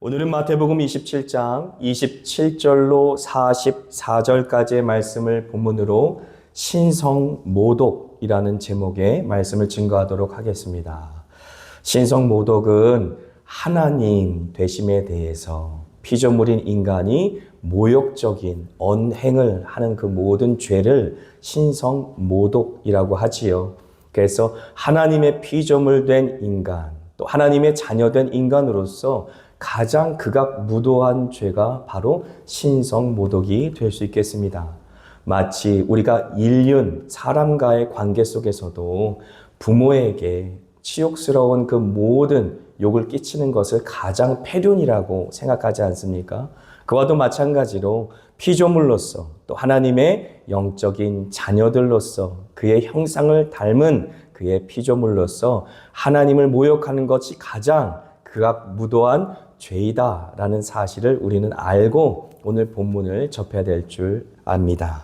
오늘은 마태복음 27장 27절로 44절까지의 말씀을 본문으로 신성모독이라는 제목의 말씀을 증거하도록 하겠습니다. 신성모독은 하나님 되심에 대해서 피조물인 인간이 모욕적인 언행을 하는 그 모든 죄를 신성모독이라고 하지요. 그래서 하나님의 피조물 된 인간, 또 하나님의 자녀된 인간으로서 가장 극악무도한 죄가 바로 신성모독이 될 수 있겠습니다. 마치 우리가 인륜, 사람과의 관계 속에서도 부모에게 치욕스러운 그 모든 욕을 끼치는 것을 가장 폐륜이라고 생각하지 않습니까? 그와도 마찬가지로 피조물로서 또 하나님의 영적인 자녀들로서 그의 형상을 닮은 그의 피조물로서 하나님을 모욕하는 것이 가장 극악무도한 죄이다라는 사실을 우리는 알고 오늘 본문을 접해야 될 줄 압니다.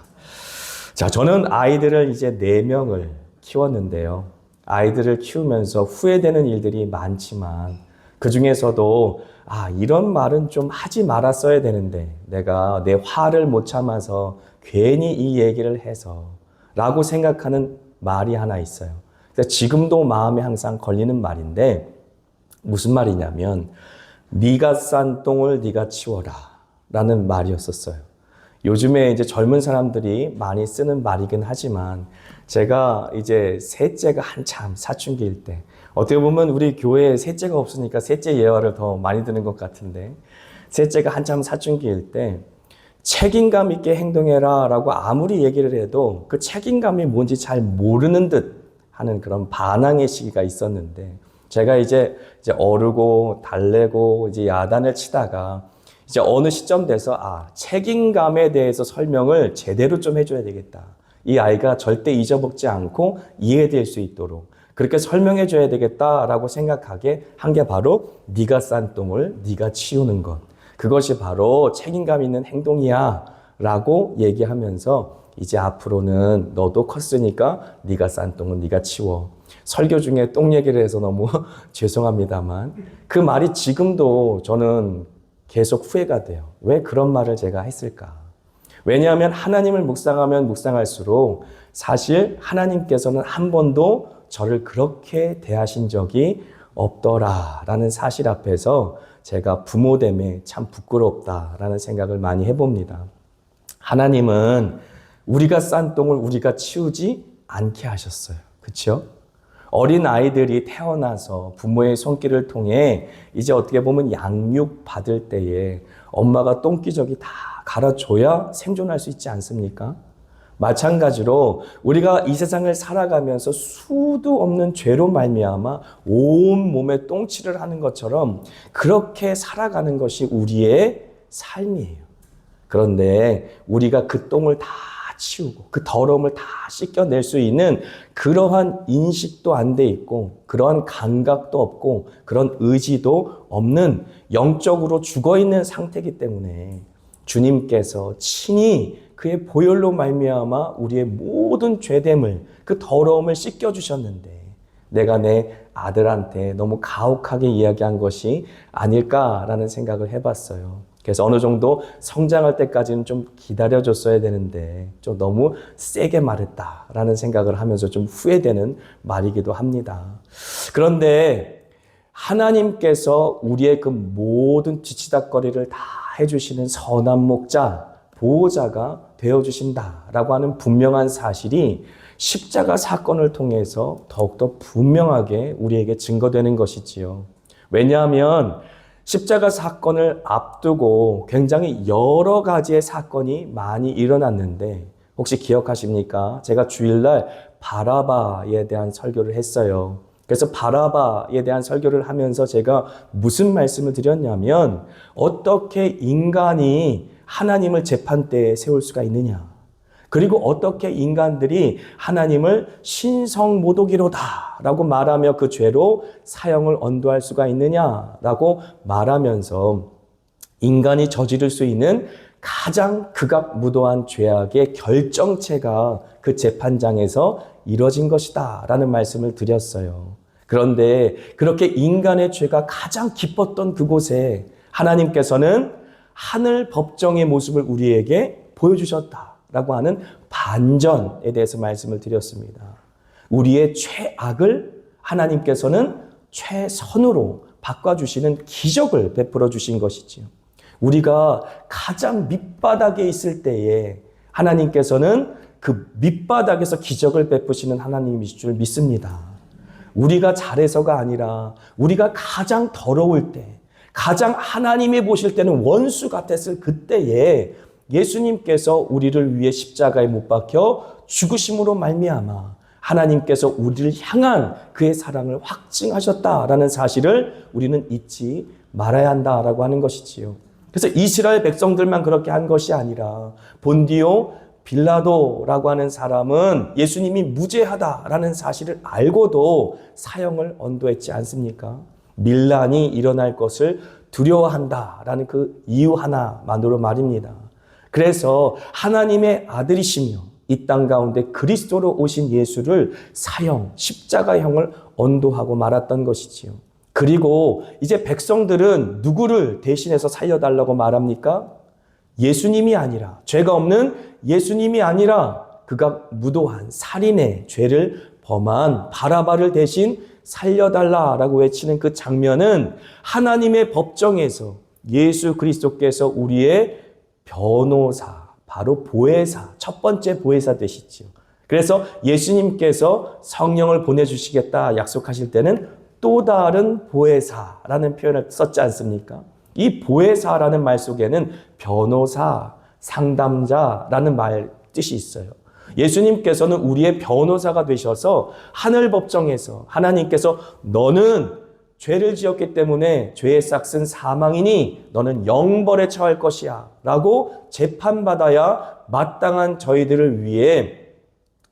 자, 저는 아이들을 이제 4명을 키웠는데요. 아이들을 키우면서 후회되는 일들이 많지만 그 중에서도 이런 말은 좀 하지 말았어야 되는데 내가 내 화를 못 참아서 괜히 이 얘기를 해서 라고 생각하는 말이 하나 있어요. 지금도 마음에 항상 걸리는 말인데 무슨 말이냐면 네가 싼 똥을 네가 치워라 라는 말이었었어요. 요즘에 이제 젊은 사람들이 많이 쓰는 말이긴 하지만 제가 이제 셋째가 한참 사춘기일 때 어떻게 보면 우리 교회에 셋째가 없으니까 셋째 예화를 더 많이 드는 것 같은데 셋째가 한참 사춘기일 때 책임감 있게 행동해라 라고 아무리 얘기를 해도 그 책임감이 뭔지 잘 모르는 듯 하는 그런 반항의 시기가 있었는데 제가 이제 어르고 달래고 이제 야단을 치다가 이제 어느 시점 돼서 책임감에 대해서 설명을 제대로 좀 해줘야 되겠다. 이 아이가 절대 잊어먹지 않고 이해될 수 있도록 그렇게 설명해 줘야 되겠다라고 생각하게 한 게 바로 네가 싼 똥을 네가 치우는 것. 그것이 바로 책임감 있는 행동이야 라고 얘기하면서 이제 앞으로는 너도 컸으니까 네가 싼 똥은 네가 치워. 설교 중에 똥 얘기를 해서 너무 죄송합니다만 그 말이 지금도 저는 계속 후회가 돼요. 왜 그런 말을 제가 했을까? 왜냐하면 하나님을 묵상하면 묵상할수록 사실 하나님께서는 한 번도 저를 그렇게 대하신 적이 없더라라는 사실 앞에서 제가 부모됨에 참 부끄럽다라는 생각을 많이 해봅니다. 하나님은 우리가 싼 똥을 우리가 치우지 않게 하셨어요. 그렇죠? 어린 아이들이 태어나서 부모의 손길을 통해 이제 어떻게 보면 양육 받을 때에 엄마가 똥기저귀 다 갈아줘야 생존할 수 있지 않습니까? 마찬가지로 우리가 이 세상을 살아가면서 수도 없는 죄로 말미암아 온 몸에 똥칠을 하는 것처럼 그렇게 살아가는 것이 우리의 삶이에요. 그런데 우리가 그 똥을 다 치우고 그 더러움을 다 씻겨낼 수 있는 그러한 인식도 안 돼 있고 그러한 감각도 없고 그런 의지도 없는 영적으로 죽어있는 상태이기 때문에 주님께서 친히 그의 보혈로 말미암아 우리의 모든 죄됨을 그 더러움을 씻겨주셨는데 내가 내 아들한테 너무 가혹하게 이야기한 것이 아닐까라는 생각을 해봤어요. 그래서 어느 정도 성장할 때까지는 좀 기다려줬어야 되는데 좀 너무 세게 말했다라는 생각을 하면서 좀 후회되는 말이기도 합니다. 그런데 하나님께서 우리의 그 모든 뒤치다꺼리를 다 해주시는 선한 목자, 보호자가 되어주신다라고 하는 분명한 사실이 십자가 사건을 통해서 더욱더 분명하게 우리에게 증거되는 것이지요. 왜냐하면 십자가 사건을 앞두고 굉장히 여러 가지의 사건이 많이 일어났는데 혹시 기억하십니까? 제가 주일날 바라바에 대한 설교를 했어요. 그래서 바라바에 대한 설교를 하면서 제가 무슨 말씀을 드렸냐면 어떻게 인간이 하나님을 재판대에 세울 수가 있느냐? 그리고 어떻게 인간들이 하나님을 신성모독이로다 라고 말하며 그 죄로 사형을 언도할 수가 있느냐라고 말하면서 인간이 저지를 수 있는 가장 극악무도한 죄악의 결정체가 그 재판장에서 이뤄진 것이다 라는 말씀을 드렸어요. 그런데 그렇게 인간의 죄가 가장 깊었던 그곳에 하나님께서는 하늘 법정의 모습을 우리에게 보여주셨다라고 하는 반전에 대해서 말씀을 드렸습니다. 우리의 최악을 하나님께서는 최선으로 바꿔주시는 기적을 베풀어 주신 것이지요. 우리가 가장 밑바닥에 있을 때에 하나님께서는 그 밑바닥에서 기적을 베푸시는 하나님이실 줄 믿습니다. 우리가 잘해서가 아니라 우리가 가장 더러울 때, 가장 하나님이 보실 때는 원수 같았을 그때에 예수님께서 우리를 위해 십자가에 못 박혀 죽으심으로 말미암아 하나님께서 우리를 향한 그의 사랑을 확증하셨다라는 사실을 우리는 잊지 말아야 한다라고 하는 것이지요. 그래서 이스라엘 백성들만 그렇게 한 것이 아니라 본디오 빌라도라고 하는 사람은 예수님이 무죄하다라는 사실을 알고도 사형을 언도했지 않습니까? 밀란이 일어날 것을 두려워한다라는 그 이유 하나만으로 말입니다. 그래서 하나님의 아들이시며 이 땅 가운데 그리스도로 오신 예수를 사형, 십자가형을 언도하고 말았던 것이지요. 그리고 이제 백성들은 누구를 대신해서 살려달라고 말합니까? 예수님이 아니라, 죄가 없는 예수님이 아니라 그가 무도한 살인의 죄를 범한 바라바를 대신 살려달라라고 외치는 그 장면은 하나님의 법정에서 예수 그리스도께서 우리의 변호사, 바로 보혜사, 첫 번째 보혜사 되시지요. 그래서 예수님께서 성령을 보내주시겠다 약속하실 때는 또 다른 보혜사라는 표현을 썼지 않습니까? 이 보혜사라는 말 속에는 변호사, 상담자라는 말 뜻이 있어요. 예수님께서는 우리의 변호사가 되셔서 하늘 법정에서 하나님께서 너는 죄를 지었기 때문에 죄의 싹은 사망이니 너는 영벌에 처할 것이야 라고 재판받아야 마땅한 저희들을 위해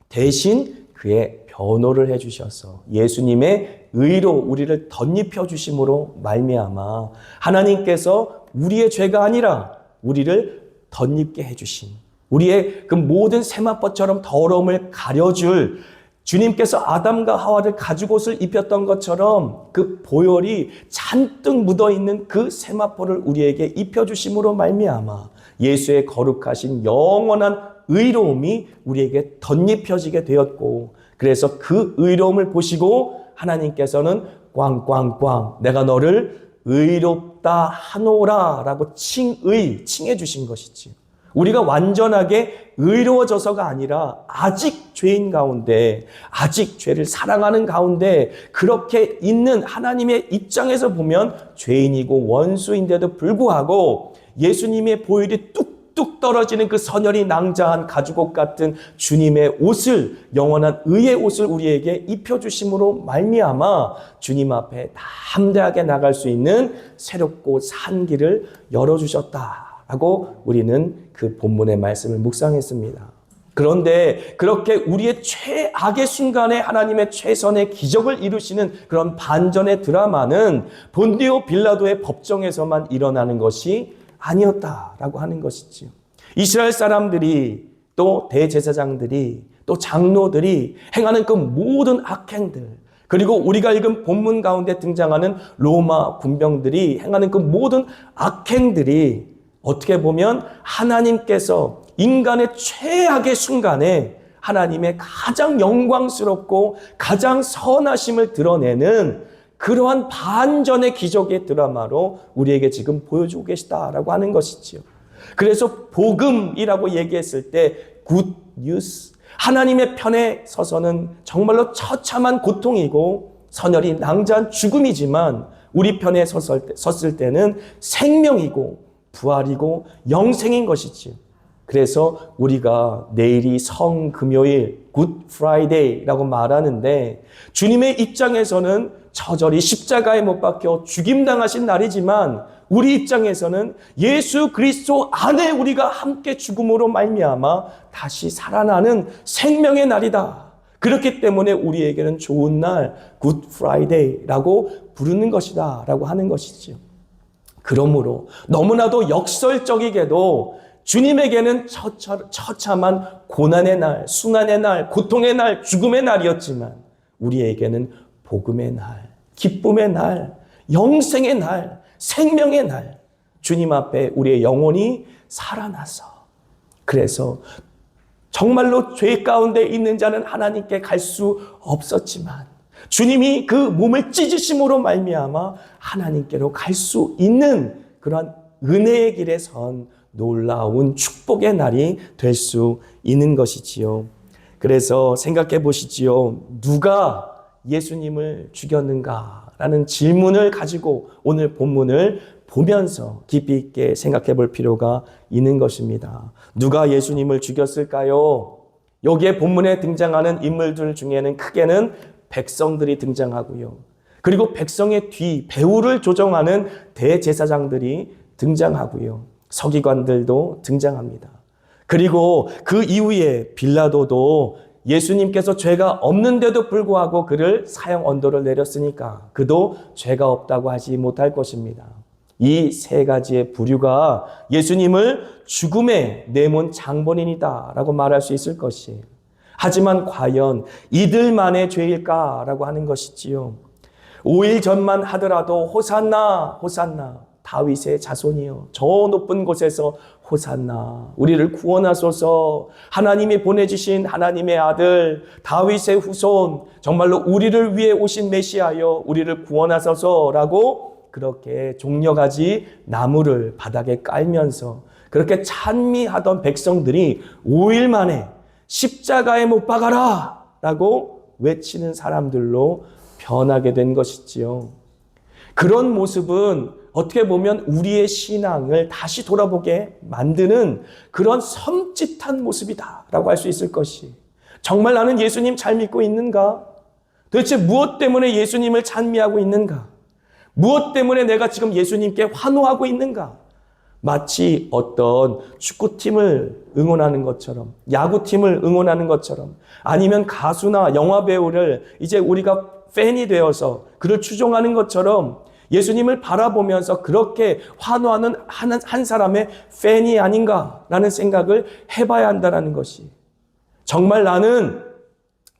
대신 그의 변호를 해주셔서 예수님의 의로 우리를 덧입혀 주심으로 말미암아 하나님께서 우리의 죄가 아니라 우리를 덧입게 해주신 우리의 그 모든 세마포처럼 더러움을 가려줄 주님께서 아담과 하와를 가죽옷을 입혔던 것처럼 그 보혈이 잔뜩 묻어있는 그 세마포를 우리에게 입혀주심으로 말미암아 예수의 거룩하신 영원한 의로움이 우리에게 덧입혀지게 되었고 그래서 그 의로움을 보시고 하나님께서는 꽝꽝꽝 내가 너를 의롭다 하노라 라고 칭해 주신 것이지. 우리가 완전하게 의로워져서가 아니라 아직 죄인 가운데, 아직 죄를 사랑하는 가운데 그렇게 있는 하나님의 입장에서 보면 죄인이고 원수인데도 불구하고 예수님의 보혈이 뚝뚝 떨어지는 그 선혈이 낭자한 가죽옷 같은 주님의 옷을, 영원한 의의 옷을 우리에게 입혀주심으로 말미암아 주님 앞에 담대하게 나갈 수 있는 새롭고 산 길을 열어주셨다. 라고 우리는 그 본문의 말씀을 묵상했습니다. 그런데 그렇게 우리의 최악의 순간에 하나님의 최선의 기적을 이루시는 그런 반전의 드라마는 본디오 빌라도의 법정에서만 일어나는 것이 아니었다라고 하는 것이지요. 이스라엘 사람들이 또 대제사장들이 또 장로들이 행하는 그 모든 악행들 그리고 우리가 읽은 본문 가운데 등장하는 로마 군병들이 행하는 그 모든 악행들이 어떻게 보면 하나님께서 인간의 최악의 순간에 하나님의 가장 영광스럽고 가장 선하심을 드러내는 그러한 반전의 기적의 드라마로 우리에게 지금 보여주고 계시다라고 하는 것이지요. 그래서 복음이라고 얘기했을 때 굿 뉴스, 하나님의 편에 서서는 정말로 처참한 고통이고 선혈이 낭자한 죽음이지만 우리 편에 섰을 때는 생명이고 부활이고 영생인 것이지요. 그래서 우리가 내일이 성금요일, 굿 프라이데이라고 말하는데 주님의 입장에서는 처절히 십자가에 못 박혀 죽임당하신 날이지만 우리 입장에서는 예수 그리스도 안에 우리가 함께 죽음으로 말미암아 다시 살아나는 생명의 날이다. 그렇기 때문에 우리에게는 좋은 날, 굿 프라이데이라고 부르는 것이다 라고 하는 것이지요. 그러므로 너무나도 역설적이게도 주님에게는 처참한 고난의 날, 순환의 날, 고통의 날, 죽음의 날이었지만 우리에게는 복음의 날, 기쁨의 날, 영생의 날, 생명의 날, 주님 앞에 우리의 영혼이 살아나서, 그래서 정말로 죄 가운데 있는 자는 하나님께 갈 수 없었지만 주님이 그 몸을 찢으심으로 말미암아 하나님께로 갈 수 있는 그런 은혜의 길에 선 놀라운 축복의 날이 될 수 있는 것이지요. 그래서 생각해 보시지요. 누가 예수님을 죽였는가라는 질문을 가지고 오늘 본문을 보면서 깊이 있게 생각해 볼 필요가 있는 것입니다. 누가 예수님을 죽였을까요? 여기에 본문에 등장하는 인물들 중에는 크게는 백성들이 등장하고요. 그리고 백성의 뒤 배후를 조정하는 대제사장들이 등장하고요. 서기관들도 등장합니다. 그리고 그 이후에 빌라도도 예수님께서 죄가 없는데도 불구하고 그를 사형 언도를 내렸으니까 그도 죄가 없다고 하지 못할 것입니다. 이 세 가지의 부류가 예수님을 죽음에 내몬 장본인이다라고 말할 수 있을 것이에요. 하지만 과연 이들만의 죄일까라고 하는 것이지요. 5일 전만 하더라도 호산나 호산나 다윗의 자손이여 저 높은 곳에서 호산나 우리를 구원하소서, 하나님이 보내주신 하나님의 아들 다윗의 후손 정말로 우리를 위해 오신 메시아여 우리를 구원하소서라고 그렇게 종려가지 나무를 바닥에 깔면서 그렇게 찬미하던 백성들이 5일 만에 십자가에 못 박아라 라고 외치는 사람들로 변하게 된 것이지요. 그런 모습은 어떻게 보면 우리의 신앙을 다시 돌아보게 만드는 그런 섬찟한 모습이다라고 할 수 있을 것이, 정말 나는 예수님 잘 믿고 있는가? 도대체 무엇 때문에 예수님을 찬미하고 있는가? 무엇 때문에 내가 지금 예수님께 환호하고 있는가? 마치 어떤 축구팀을 응원하는 것처럼, 야구팀을 응원하는 것처럼, 아니면 가수나 영화배우를 이제 우리가 팬이 되어서 그를 추종하는 것처럼 예수님을 바라보면서 그렇게 환호하는 한 사람의 팬이 아닌가라는 생각을 해봐야 한다는 것이, 정말 나는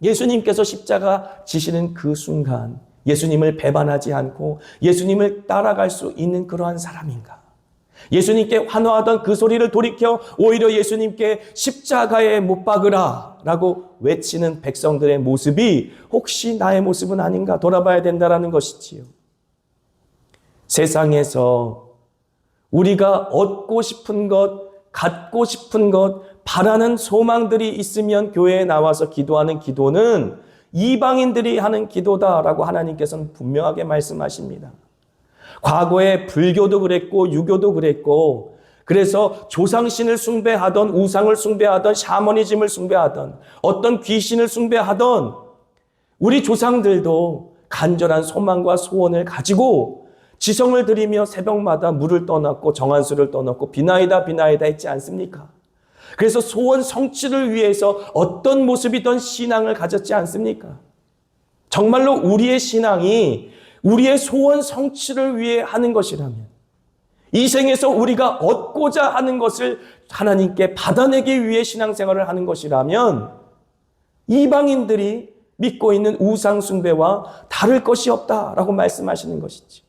예수님께서 십자가 지시는 그 순간 예수님을 배반하지 않고 예수님을 따라갈 수 있는 그러한 사람인가? 예수님께 환호하던 그 소리를 돌이켜 오히려 예수님께 십자가에 못 박으라 라고 외치는 백성들의 모습이 혹시 나의 모습은 아닌가 돌아봐야 된다는 것이지요. 세상에서 우리가 얻고 싶은 것, 갖고 싶은 것, 바라는 소망들이 있으면 교회에 나와서 기도하는 기도는 이방인들이 하는 기도다라고 하나님께서는 분명하게 말씀하십니다. 과거에 불교도 그랬고 유교도 그랬고, 그래서 조상신을 숭배하던, 우상을 숭배하던, 샤머니즘을 숭배하던, 어떤 귀신을 숭배하던 우리 조상들도 간절한 소망과 소원을 가지고 지성을 드리며 새벽마다 물을 떠났고 정한수를 떠났고 비나이다 비나이다 했지 않습니까? 그래서 소원 성취를 위해서 어떤 모습이든 신앙을 가졌지 않습니까? 정말로 우리의 신앙이 우리의 소원 성취를 위해 하는 것이라면, 이 생에서 우리가 얻고자 하는 것을 하나님께 받아내기 위해 신앙생활을 하는 것이라면 이방인들이 믿고 있는 우상 숭배와 다를 것이 없다라고 말씀하시는 것이지.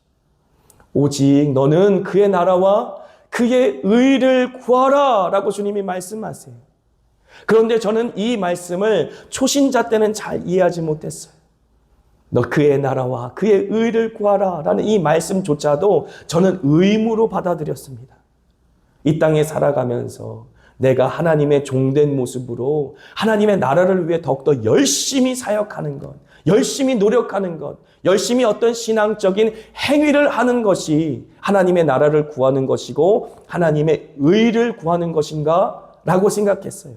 오직 너는 그의 나라와 그의 의를 구하라 라고 주님이 말씀하세요. 그런데 저는 이 말씀을 초신자 때는 잘 이해하지 못했어요. 너 그의 나라와 그의 의를 구하라 라는 이 말씀조차도 저는 의무로 받아들였습니다. 이 땅에 살아가면서 내가 하나님의 종된 모습으로 하나님의 나라를 위해 더욱더 열심히 사역하는 것, 열심히 노력하는 것, 열심히 어떤 신앙적인 행위를 하는 것이 하나님의 나라를 구하는 것이고 하나님의 의를 구하는 것인가? 라고 생각했어요.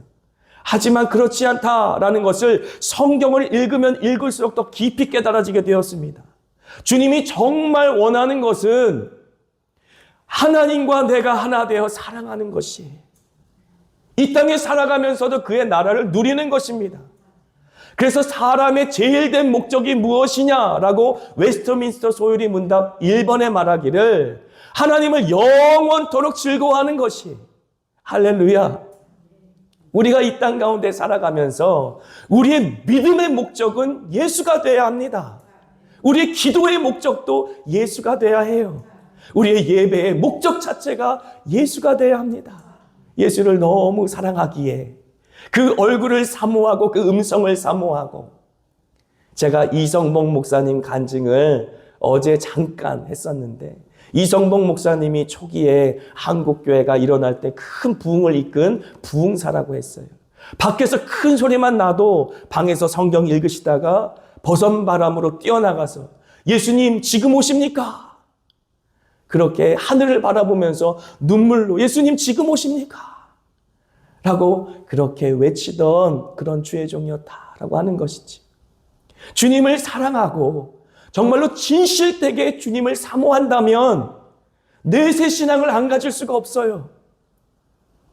하지만 그렇지 않다라는 것을 성경을 읽으면 읽을수록 더 깊이 깨달아지게 되었습니다. 주님이 정말 원하는 것은 하나님과 내가 하나 되어 사랑하는 것이, 이 땅에 살아가면서도 그의 나라를 누리는 것입니다. 그래서 사람의 제일 된 목적이 무엇이냐라고 웨스트민스터 소유리 문답 1번에 말하기를 하나님을 영원토록 즐거워하는 것이, 할렐루야. 우리가 이 땅 가운데 살아가면서 우리의 믿음의 목적은 예수가 되어야 합니다. 우리의 기도의 목적도 예수가 되어야 해요. 우리의 예배의 목적 자체가 예수가 되어야 합니다. 예수를 너무 사랑하기에 그 얼굴을 사모하고 그 음성을 사모하고, 제가 이성복 목사님 간증을 어제 잠깐 했었는데, 이성복 목사님이 초기에 한국교회가 일어날 때 큰 부흥을 이끈 부흥사라고 했어요. 밖에서 큰 소리만 나도 방에서 성경 읽으시다가 버선바람으로 뛰어나가서 예수님 지금 오십니까? 그렇게 하늘을 바라보면서 눈물로 예수님 지금 오십니까? 라고 그렇게 외치던 그런 주의 종이었다라고 하는 것이지. 주님을 사랑하고 정말로 진실되게 주님을 사모한다면 내세 신앙을 안 가질 수가 없어요.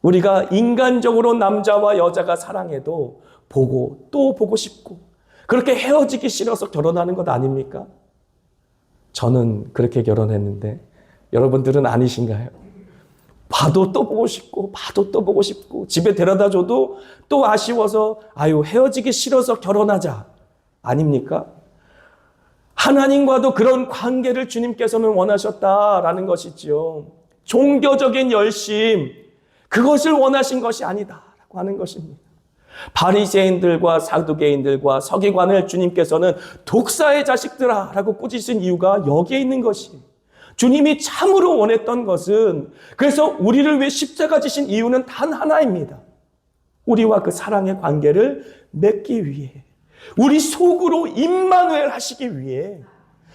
우리가 인간적으로 남자와 여자가 사랑해도 보고 또 보고 싶고, 그렇게 헤어지기 싫어서 결혼하는 것 아닙니까? 저는 그렇게 결혼했는데 여러분들은 아니신가요? 봐도 또 보고 싶고 봐도 또 보고 싶고, 집에 데려다 줘도 또 아쉬워서 헤어지기 싫어서 결혼하자 아닙니까? 하나님과도 그런 관계를 주님께서는 원하셨다라는 것이지요. 종교적인 열심, 그것을 원하신 것이 아니다라고 하는 것입니다. 바리새인들과 사두개인들과 서기관을 주님께서는 독사의 자식들아 라고 꾸짖으신 이유가 여기에 있는 것이에요. 주님이 참으로 원했던 것은, 그래서 우리를 위해 십자가 지신 이유는 단 하나입니다. 우리와 그 사랑의 관계를 맺기 위해, 우리 속으로 임마누엘 하시기 위해,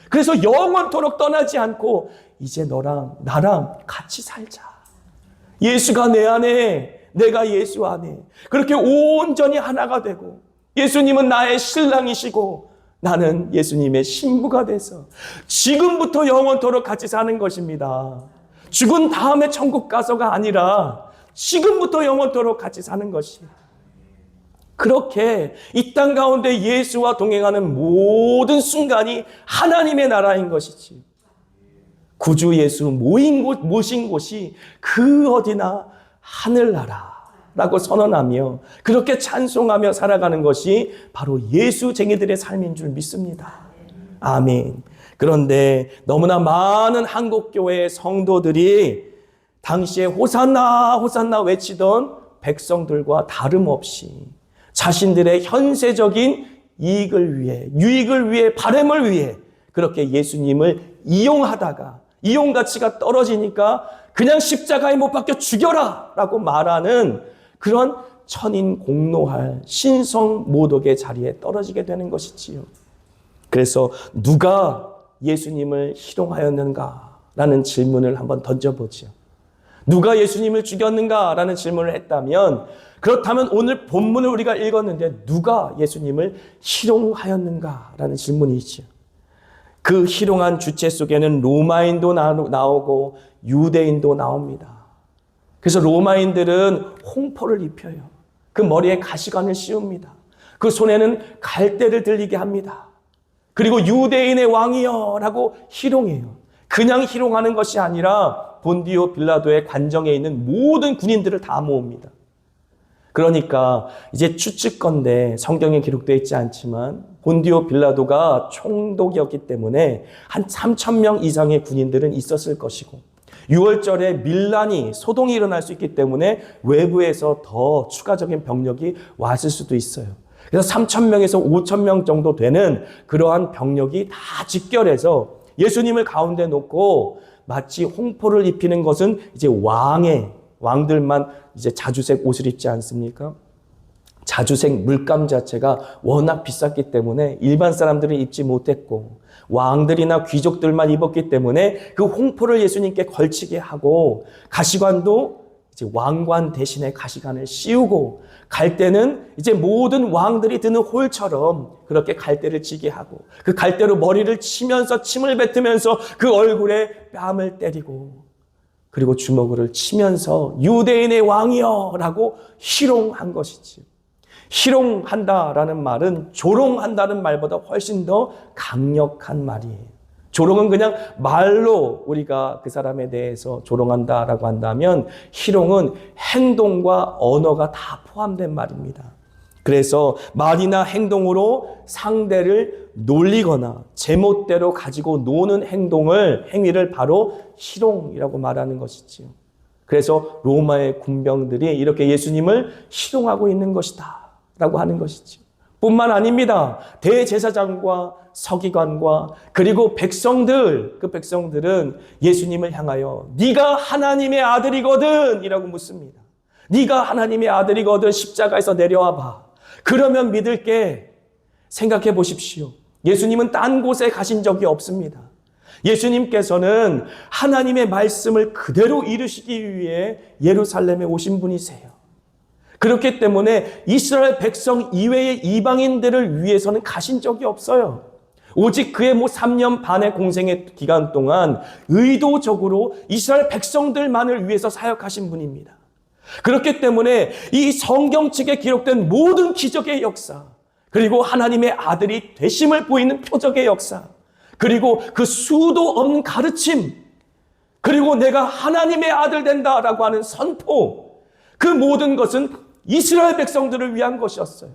그래서 영원토록 떠나지 않고 이제 너랑 나랑 같이 살자. 예수가 내 안에, 내가 예수 안에, 그렇게 온전히 하나가 되고, 예수님은 나의 신랑이시고 나는 예수님의 신부가 돼서 지금부터 영원토록 같이 사는 것입니다. 죽은 다음에 천국 가서가 아니라 지금부터 영원토록 같이 사는 것이에요. 그렇게 이 땅 가운데 예수와 동행하는 모든 순간이 하나님의 나라인 것이지. 구주 예수 모신 곳이 그 어디나 하늘나라라고 선언하며 그렇게 찬송하며 살아가는 것이 바로 예수쟁이들의 삶인 줄 믿습니다. 아멘. 그런데 너무나 많은 한국교회의 성도들이 당시에 호산나 호산나 외치던 백성들과 다름없이 자신들의 현세적인 이익을 위해, 유익을 위해, 바램을 위해 그렇게 예수님을 이용하다가 이용 가치가 떨어지니까 그냥 십자가에 못 박혀 죽여라 라고 말하는 그런 천인공노할 신성모독의 자리에 떨어지게 되는 것이지요. 그래서 누가 예수님을 희롱하였는가 라는 질문을 한번 던져보죠. 누가 예수님을 죽였는가 라는 질문을 했다면, 그렇다면 오늘 본문을 우리가 읽었는데 누가 예수님을 희롱하였는가 라는 질문이죠. 그 희롱한 주체 속에는 로마인도 나오고 유대인도 나옵니다. 그래서 로마인들은 홍포를 입혀요. 그 머리에 가시관을 씌웁니다. 그 손에는 갈대를 들리게 합니다. 그리고 유대인의 왕이여 라고 희롱해요. 그냥 희롱하는 것이 아니라 본디오 빌라도의 관정에 있는 모든 군인들을 다 모읍니다. 그러니까 이제 추측건데 성경에 기록되어 있지 않지만 본디오 빌라도가 총독이었기 때문에 한 3,000명 이상의 군인들은 있었을 것이고, 6월절에 밀란이, 소동이 일어날 수 있기 때문에 외부에서 더 추가적인 병력이 왔을 수도 있어요. 그래서 3,000명에서 5,000명 정도 되는 그러한 병력이 다 집결해서 예수님을 가운데 놓고 마치 홍포를 입히는 것은 이제 왕들만 이제 자주색 옷을 입지 않습니까? 자주색 물감 자체가 워낙 비쌌기 때문에 일반 사람들은 입지 못했고, 왕들이나 귀족들만 입었기 때문에 그 홍포를 예수님께 걸치게 하고, 가시관도 이제 왕관 대신에 가시관을 씌우고, 갈대는 이제 모든 왕들이 드는 홀처럼 그렇게 갈대를 쥐게 하고, 그 갈대로 머리를 치면서 침을 뱉으면서 그 얼굴에 뺨을 때리고, 그리고 주먹을 치면서 유대인의 왕이여 라고 희롱한 것이지. 희롱한다라는 말은 조롱한다는 말보다 훨씬 더 강력한 말이에요. 조롱은 그냥 말로 우리가 그 사람에 대해서 조롱한다라고 한다면, 희롱은 행동과 언어가 다 포함된 말입니다. 그래서 말이나 행동으로 상대를 놀리거나 제멋대로 가지고 노는 행위를 바로 희롱이라고 말하는 것이지요. 그래서 로마의 군병들이 이렇게 예수님을 희롱하고 있는 것이다 라고 하는 것이지요. 뿐만 아닙니다. 대제사장과 서기관과 그리고 백성들, 그 백성들은 예수님을 향하여 네가 하나님의 아들이거든 이라고 묻습니다. 네가 하나님의 아들이거든 십자가에서 내려와 봐. 그러면 믿을게. 생각해 보십시오. 예수님은 딴 곳에 가신 적이 없습니다. 예수님께서는 하나님의 말씀을 그대로 이루시기 위해 예루살렘에 오신 분이세요. 그렇기 때문에 이스라엘 백성 이외의 이방인들을 위해서는 가신 적이 없어요. 오직 그의 3년 반의 공생의 기간 동안 의도적으로 이스라엘 백성들만을 위해서 사역하신 분입니다. 그렇기 때문에 이 성경책에 기록된 모든 기적의 역사, 그리고 하나님의 아들이 되심을 보이는 표적의 역사, 그리고 그 수도 없는 가르침, 그리고 내가 하나님의 아들 된다라고 하는 선포, 그 모든 것은 이스라엘 백성들을 위한 것이었어요.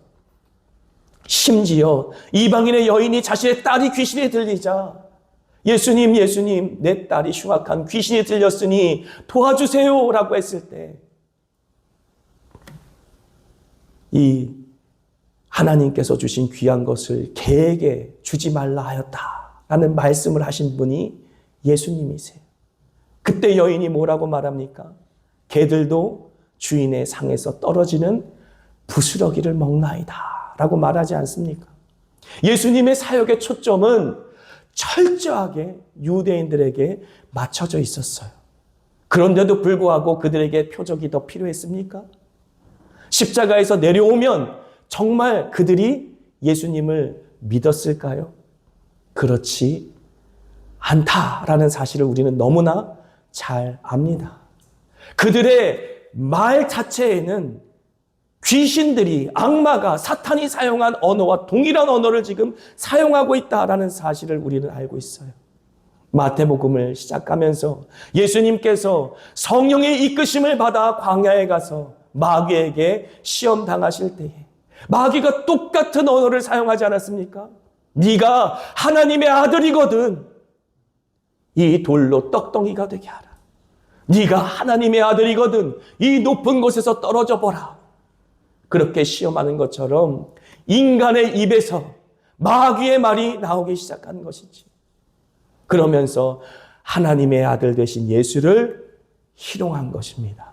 심지어 이방인의 여인이 자신의 딸이 귀신에 들리자 예수님 내 딸이 흉악한 귀신이 들렸으니 도와주세요 라고 했을 때 이 하나님께서 주신 귀한 것을 개에게 주지 말라 하였다라는 말씀을 하신 분이 예수님이세요. 그때 여인이 뭐라고 말합니까? 개들도 주인의 상에서 떨어지는 부스러기를 먹나이다 라고 말하지 않습니까? 예수님의 사역의 초점은 철저하게 유대인들에게 맞춰져 있었어요. 그런데도 불구하고 그들에게 표적이 더 필요했습니까? 십자가에서 내려오면 정말 그들이 예수님을 믿었을까요? 그렇지 않다라는 사실을 우리는 너무나 잘 압니다. 그들의 말 자체에는 귀신들이, 악마가, 사탄이 사용한 언어와 동일한 언어를 지금 사용하고 있다라는 사실을 우리는 알고 있어요. 마태복음을 시작하면서 예수님께서 성령의 이끄심을 받아 광야에 가서 마귀에게 시험 당하실 때에 마귀가 똑같은 언어를 사용하지 않았습니까? 네가 하나님의 아들이거든 이 돌로 떡덩이가 되게 하라. 네가 하나님의 아들이거든 이 높은 곳에서 떨어져 보라. 그렇게 시험하는 것처럼 인간의 입에서 마귀의 말이 나오기 시작한 것이지. 그러면서 하나님의 아들 되신 예수를 희롱한 것입니다.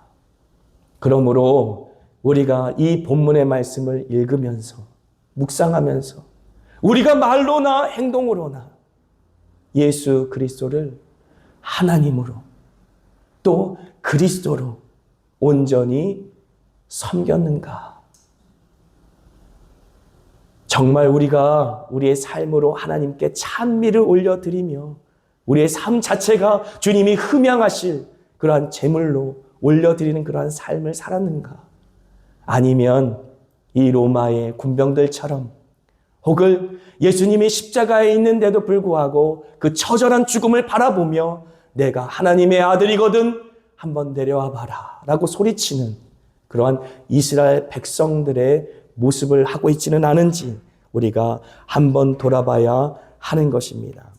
그러므로 우리가 이 본문의 말씀을 읽으면서 묵상하면서 우리가 말로나 행동으로나 예수 그리스도를 하나님으로 또 그리스도로 온전히 섬겼는가? 정말 우리가 우리의 삶으로 하나님께 찬미를 올려드리며 우리의 삶 자체가 주님이 흠양하실 그러한 제물로 올려드리는 그러한 삶을 살았는가? 아니면 이 로마의 군병들처럼 혹은 예수님이 십자가에 있는데도 불구하고 그 처절한 죽음을 바라보며 내가 하나님의 아들이거든 한번 내려와 봐라 라고 소리치는 그러한 이스라엘 백성들의 모습을 하고 있지는 않은지 우리가 한번 돌아봐야 하는 것입니다.